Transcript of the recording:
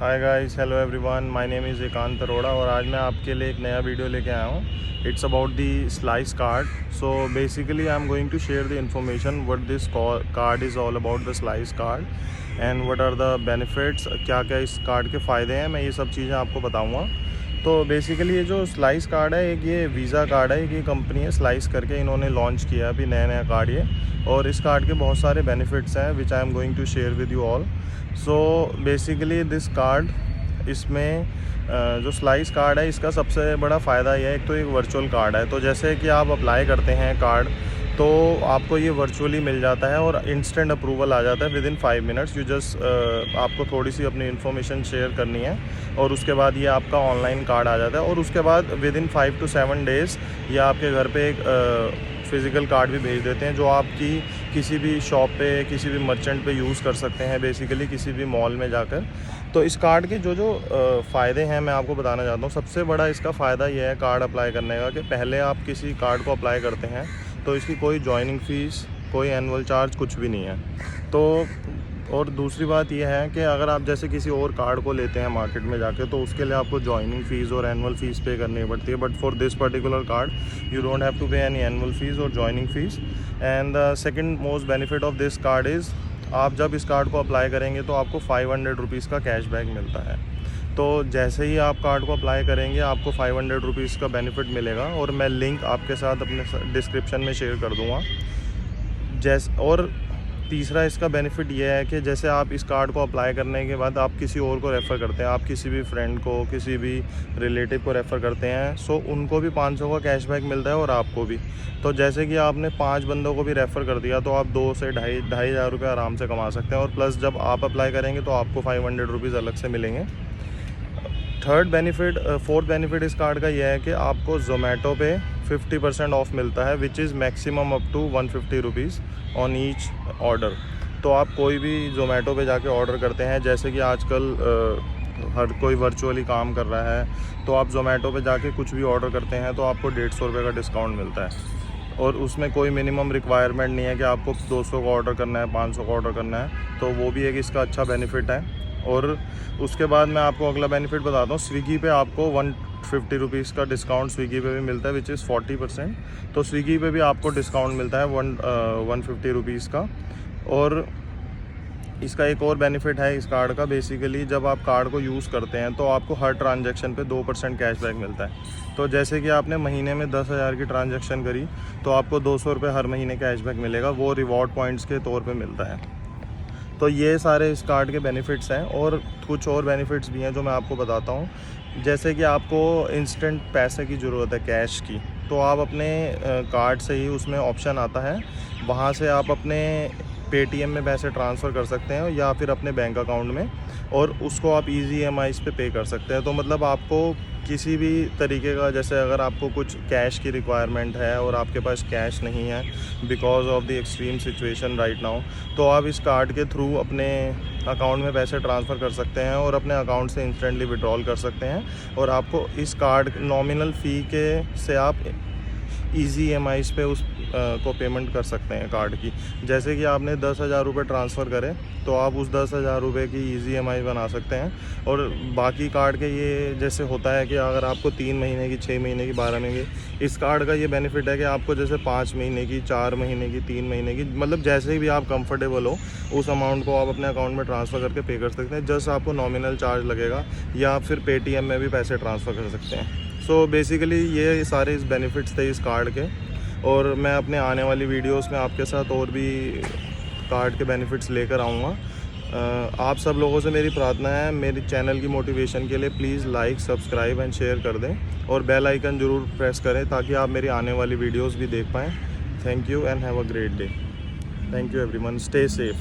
Hi guys, hello everyone, my name is एकांत अरोड़ा और आज मैं आपके लिए एक नया वीडियो लेके आया हूँ. It's about the Slice card. So basically I am going to share the information what this card is all about, the Slice card, and what are the benefits. क्या क्या इस कार्ड के फ़ायदे हैं, मैं ये सब चीज़ें आपको बताऊँगा. तो बेसिकली ये जो स्लाइस कार्ड है, एक ये वीज़ा कार्ड है. एक ये कंपनी है स्लाइस करके, इन्होंने लॉन्च किया अभी नया कार्ड ये. और इस कार्ड के बहुत सारे बेनिफिट्स हैं which I am going to share with you all. So basically this card, इसमें जो स्लाइस कार्ड है इसका सबसे बड़ा फ़ायदा यह है, एक तो एक वर्चुअल कार्ड है. तो जैसे कि आप अप्लाई करते हैं कार्ड, तो आपको ये वर्चुअली मिल जाता है और इंस्टेंट अप्रूवल आ जाता है with in 5 minutes. You just आपको थोड़ी सी अपनी इन्फॉर्मेशन शेयर करनी है और उसके बाद ये आपका ऑनलाइन कार्ड आ जाता है. और उसके बाद विद इन 5 to 7 डेज़ ये आपके घर पे एक फ़िज़िकल कार्ड भी भेज देते हैं, जो आपकी किसी भी शॉप पे, किसी भी मर्चेंट पे यूज़ कर सकते हैं, बेसिकली किसी भी मॉल में जाकर. तो इस कार्ड के जो फ़ायदे हैं मैं आपको बताना चाहता हूँ. सबसे बड़ा इसका फ़ायदा यह है कार्ड अप्लाई करने का, कि पहले आप किसी कार्ड को अप्लाई करते हैं तो इसकी कोई जॉइनिंग फ़ीस, कोई एनुअल चार्ज कुछ भी नहीं है. तो और दूसरी बात यह है कि अगर आप जैसे किसी और कार्ड को लेते हैं मार्केट में जाके, तो उसके लिए आपको जॉइनिंग फ़ीस और एनुअल फ़ीस पे करनी पड़ती है. But for this particular card you don't have to pay any annual fees और joining fees. And the second most benefit of this card is, आप जब इस कार्ड को अप्लाई करेंगे तो आपको 500 रुपीज़ का कैशबैक मिलता है. तो जैसे ही आप कार्ड को अप्लाई करेंगे आपको 500 रुपीज़ का बेनिफिट मिलेगा, और मैं लिंक आपके साथ अपने डिस्क्रिप्शन में शेयर कर दूँगा. और तीसरा इसका बेनिफिट ये है कि जैसे आप इस कार्ड को अप्लाई करने के बाद आप किसी और को रेफ़र करते हैं, आप किसी भी फ्रेंड को, किसी भी रिलेटिव को रेफ़र करते हैं, सो उनको भी 500 का कैशबैक मिलता है और आपको भी. तो जैसे कि आपने 5 बंदों को भी रेफ़र कर दिया तो आप 2 से ढाई हज़ार रुपये आराम से कमा सकते हैं. और प्लस जब आप अप्लाई करेंगे तो आपको 500 रुपीज़ अलग से मिलेंगे. फोर्थ बेनिफिट इस कार्ड का यह है कि आपको ज़ोमैटो पे 50% ऑफ मिलता है, which is maximum up to 150 rupees on each order. तो आप कोई भी ज़ोमैटो पे जाके ऑर्डर करते हैं, जैसे कि आजकल हर कोई वर्चुअली काम कर रहा है, तो आप ज़ोमैटो पे जाके कुछ भी ऑर्डर करते हैं तो आपको 150 रुपये का डिस्काउंट मिलता है. और उसमें कोई मिनिमम रिक्वायरमेंट नहीं है कि आपको 200 का ऑर्डर करना है, 500 का ऑर्डर करना है. तो वो भी एक इसका अच्छा बेनिफिट है. और उसके बाद मैं आपको अगला बेनिफिट बताता हूँ. स्विगी पे आपको 150 रुपीज़ का डिस्काउंट स्विगी पे भी मिलता है, विच इज़ 40%. तो स्विगी पे भी आपको डिस्काउंट मिलता है 150 रुपीज़ का. और इसका एक और बेनिफिट है इस कार्ड का. बेसिकली जब आप कार्ड को यूज़ करते हैं तो आपको हर ट्रांजैक्शन पे 2% कैशबैक मिलता है. तो जैसे कि आपने महीने में 10,000 की ट्रांजैक्शन करी तो आपको 200 रुपये हर महीने कैशबैक मिलेगा, वो रिवॉर्ड पॉइंट्स के तौर पे मिलता है. तो ये सारे इस कार्ड के बेनिफिट्स हैं. और कुछ और बेनिफिट्स भी हैं जो मैं आपको बताता हूँ. जैसे कि आपको इंस्टेंट पैसे की ज़रूरत है, कैश की, तो आप अपने कार्ड से ही, उसमें ऑप्शन आता है, वहाँ से आप अपने पेटीएम में पैसे ट्रांसफ़र कर सकते हैं या फिर अपने बैंक अकाउंट में, और उसको आप ईज़ी EMIs पे कर सकते हैं. तो मतलब आपको किसी भी तरीके का, जैसे अगर आपको कुछ कैश की रिक्वायरमेंट है और आपके पास कैश नहीं है because of the extreme situation right now, तो आप इस कार्ड के थ्रू अपने अकाउंट में पैसे ट्रांसफ़र कर सकते हैं और अपने अकाउंट से इंस्टेंटली विड्रॉल कर सकते हैं. और आपको इस कार्ड नॉमिनल फ़ी के से आप ईज़ी EMIs पे उस को पेमेंट कर सकते हैं कार्ड की. जैसे कि आपने 10,000 रुपये ट्रांसफ़र करे तो आप उस 10,000 रुपये की ईज़ी EMI बना सकते हैं. और बाकी कार्ड के ये जैसे होता है कि अगर आपको 3 महीने की, 6 महीने की, 12 महीने की, इस कार्ड का ये बेनिफिट है कि आपको जैसे 5 महीने की, 4 महीने की, 3 महीने की, मतलब जैसे भी आप कंफर्टेबल हो उस अमाउंट को आप अपने अकाउंट में ट्रांसफ़र करके पे कर सकते हैं. जस्ट आपको नॉमिनल चार्ज लगेगा, या फिर पेटीएम में भी पैसे ट्रांसफ़र कर सकते हैं. सो बेसिकली ये सारे इस बेनिफिट्स थे इस कार्ड के. और मैं अपने आने वाली वीडियोस में आपके साथ और भी कार्ड के बेनिफिट्स लेकर आऊँगा. आप सब लोगों से मेरी प्रार्थना है, मेरी चैनल की मोटिवेशन के लिए please like, subscribe and share कर दें, और बेल आइकन ज़रूर प्रेस करें ताकि आप मेरी आने वाली वीडियोस भी देख पाएँ. Thank you and have a great day. Thank you everyone. Stay safe.